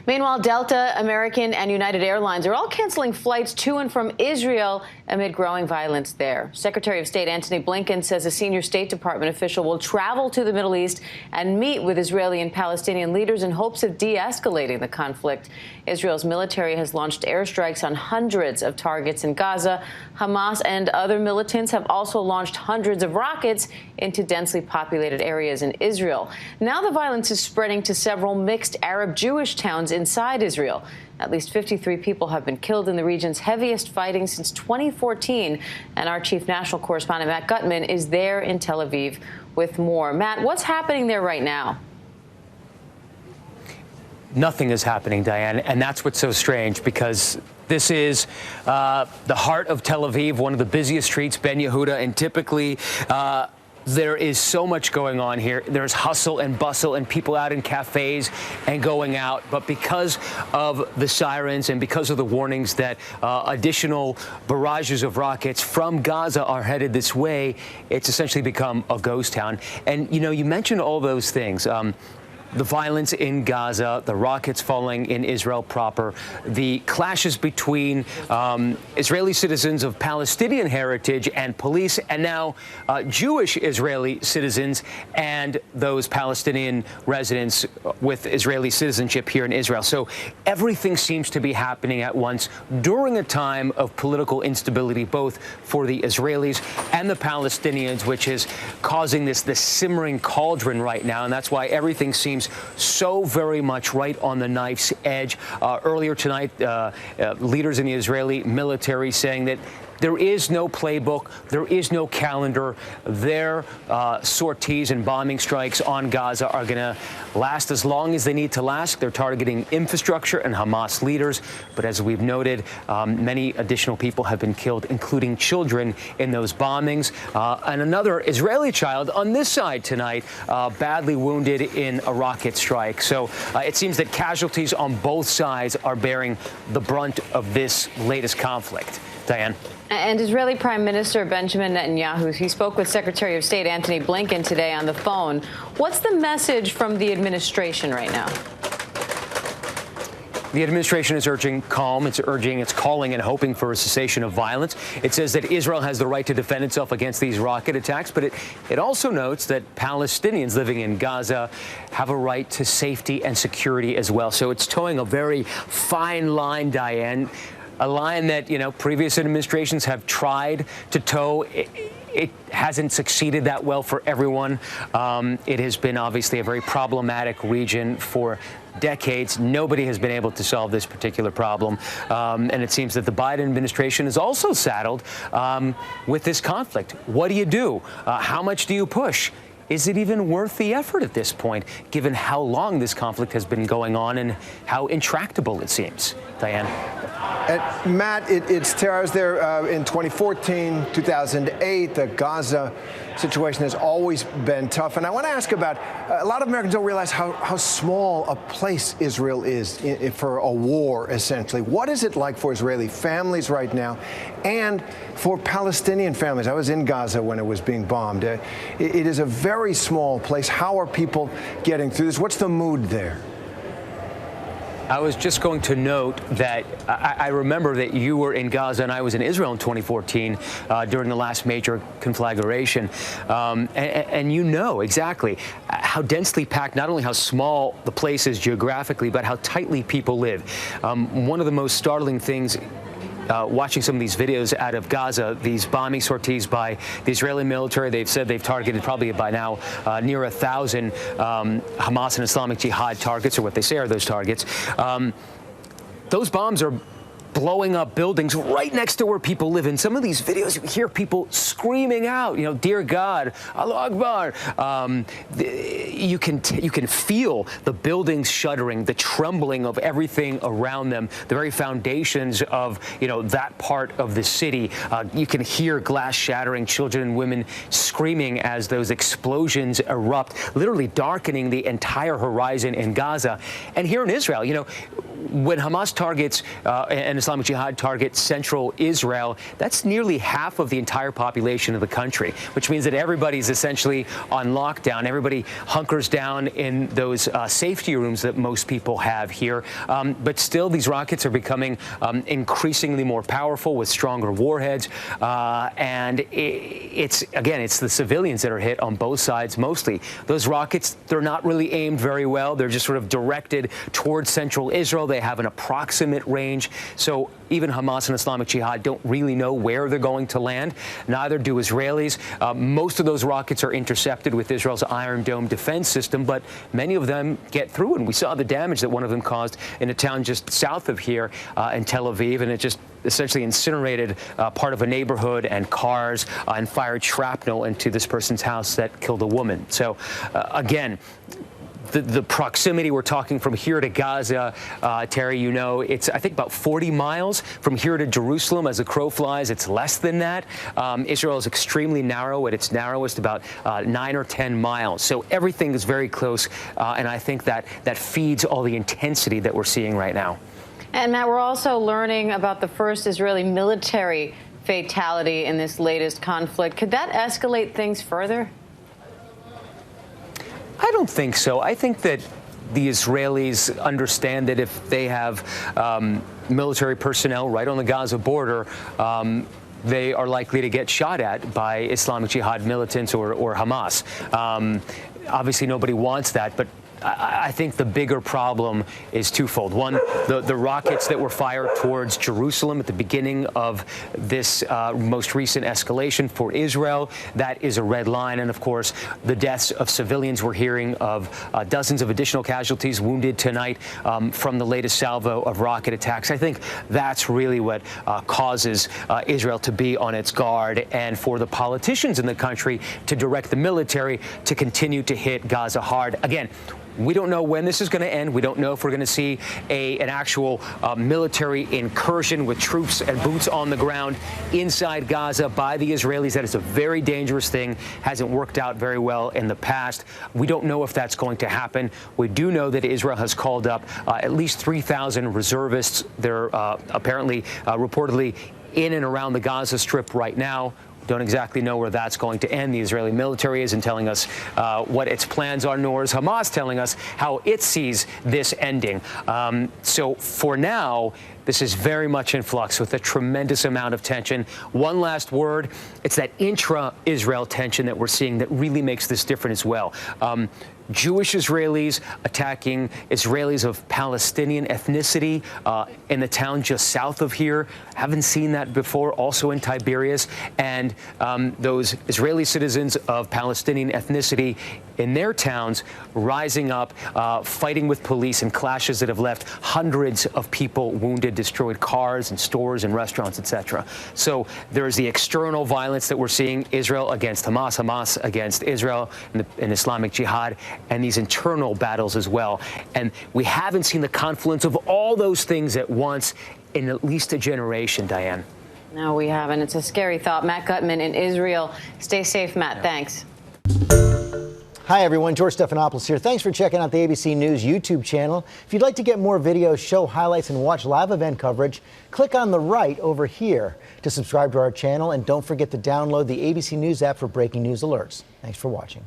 Meanwhile, Delta, American, and United Airlines are all canceling flights to and from Israel amid growing violence there. Secretary of State Antony Blinken says a senior State Department official will travel to the Middle East and meet with Israeli and Palestinian leaders in hopes of de-escalating the conflict. Israel's military has launched airstrikes on hundreds of targets in Gaza. Hamas and other militants have also launched hundreds of rockets into densely populated areas in Israel. Now the violence is spreading to several mixed Arab-Jewish towns inside Israel. At least 53 people have been killed in the region's heaviest fighting since 2014. And our chief national correspondent, Matt Gutman, is there in Tel Aviv with more. Matt, what's happening there right now? Nothing is happening, Diane, and that's what's so strange, because this is the heart of Tel Aviv, one of the busiest streets, Ben Yehuda, and typically there is so much going on here. There's hustle and bustle and people out in cafes and going out. But because of the sirens and because of the warnings that additional barrages of rockets from Gaza are headed this way, it's essentially become a ghost town. And, you know, you mentioned all those things. The violence in Gaza, the rockets falling in Israel proper, the clashes between Israeli citizens of Palestinian heritage and police, and now Jewish Israeli citizens and those Palestinian residents with Israeli citizenship here in Israel. So everything seems to be happening at once during a time of political instability, both for the Israelis and the Palestinians, which is causing this simmering cauldron right now. And that's why everything seems so very much right on the knife's edge. Earlier tonight, leaders in the Israeli military saying that there is no playbook, there is no calendar. Their sorties and bombing strikes on Gaza are going to last as long as they need to last. They're targeting infrastructure and Hamas leaders. But as we've noted, many additional people have been killed, including children, in those bombings. And another Israeli child on this side tonight, badly wounded in a rocket strike. So it seems that casualties on both sides are bearing the brunt of this latest conflict. Diane. And Israeli Prime Minister Benjamin Netanyahu, he spoke with Secretary of State Antony Blinken today on the phone. What's the message from the administration right now? The administration is urging calm. It's calling and hoping for a cessation of violence. It says that Israel has the right to defend itself against these rocket attacks, but it also notes that Palestinians living in Gaza have a right to safety and security as well. So it's towing a very fine line, Diane. A line that, you know, previous administrations have tried to toe. It hasn't succeeded that well for everyone. It has been obviously a very problematic region for decades. Nobody has been able to solve this particular problem. And it seems that the Biden administration is also saddled with this conflict. What do you do? How much do you push? Is it even worth the effort at this point, given how long this conflict has been going on and how intractable it seems? Diane. Matt, it's terrors there in 2014, 2008. The Gaza situation has always been tough. And I want to ask about, a lot of Americans don't realize how small a place Israel is for a war, essentially. What is it like for Israeli families right now and for Palestinian families? I was in Gaza when it was being bombed. It is a very small place. How are people getting through this? What's the mood there? I was just going to note that I remember that you were in Gaza and I was in Israel in 2014 during the last major conflagration. And you know exactly how densely packed, not only how small the place is geographically, but how tightly people live. One of the most startling things watching some of these videos out of Gaza, these bombing sorties by the Israeli military, they've said they've targeted probably by now near 1,000 Hamas and Islamic Jihad targets, or what they say are those targets. Those bombs are blowing up buildings right next to where people live. In some of these videos, you hear people screaming out, you know, "Dear God, Allahu Akbar." You can feel the buildings shuddering, the trembling of everything around them, the very foundations of, you know, that part of the city. You can hear glass shattering, children and women screaming as those explosions erupt, literally darkening the entire horizon in Gaza. And here in Israel, you know, when Hamas targets and Islamic Jihad targets central Israel, that's nearly half of the entire population of the country, which means that everybody's essentially on lockdown. Everybody hunkers down in those safety rooms that most people have here. But still, these rockets are becoming increasingly more powerful with stronger warheads. And it's the civilians that are hit on both sides mostly. Those rockets, they're not really aimed very well. They're just sort of directed towards central Israel. They have an approximate range. So even Hamas and Islamic Jihad don't really know where they're going to land. Neither do Israelis. Most of those rockets are intercepted with Israel's Iron Dome defense system, but many of them get through. And we saw the damage that one of them caused in a town just south of here in Tel Aviv, and it just essentially incinerated part of a neighborhood and cars and fired shrapnel into this person's house that killed a woman. So again, the proximity, we're talking from here to Gaza, Terry, you know, it's, I think, about 40 miles from here to Jerusalem. As the crow flies, it's less than that. Israel is extremely narrow. At its narrowest, about 9 or 10 miles. So everything is very close, and I think that feeds all the intensity that we're seeing right now. And, Matt, we're also learning about the first Israeli military fatality in this latest conflict. Could that escalate things further? I don't think so. I think that the Israelis understand that if they have military personnel right on the Gaza border, they are likely to get shot at by Islamic Jihad militants or Hamas. Obviously, nobody wants that, but I think the bigger problem is twofold. One, the rockets that were fired towards Jerusalem at the beginning of this most recent escalation for Israel, that is a red line. And, of course, the deaths of civilians. We're hearing of dozens of additional casualties wounded tonight from the latest salvo of rocket attacks. I think that's really what causes Israel to be on its guard, and for the politicians in the country to direct the military to continue to hit Gaza hard. Again, we don't know when this is going to end. We don't know if we're going to see an actual military incursion with troops and boots on the ground inside Gaza by the Israelis. That is a very dangerous thing. Hasn't worked out very well in the past. We don't know if that's going to happen. We do know that Israel has called up at least 3,000 reservists. They're apparently, reportedly, in and around the Gaza Strip right now. Don't exactly know where that's going to end. The Israeli military isn't telling us what its plans are, nor is Hamas telling us how it sees this ending. So for now, this is very much in flux with a tremendous amount of tension. One last word, it's that intra-Israel tension that we're seeing that really makes this different as well. Jewish Israelis attacking Israelis of Palestinian ethnicity in the town just south of here. Haven't seen that before, also in Tiberias. And those Israeli citizens of Palestinian ethnicity in their towns rising up, fighting with police in clashes that have left hundreds of people wounded, destroyed cars and stores and restaurants, etc. So there's the external violence that we're seeing, Israel against Hamas, Hamas against Israel and Islamic Jihad, and these internal battles as well. And we haven't seen the confluence of all those things at once in at least a generation, Diane. No, we haven't. It's a scary thought. Matt Gutman in Israel. Stay safe, Matt. Thanks. Hi, everyone. George Stephanopoulos here. Thanks for checking out the ABC News YouTube channel. If you'd like to get more videos, show highlights, and watch live event coverage, click on the right over here to subscribe to our channel. And don't forget to download the ABC News app for breaking news alerts. Thanks for watching.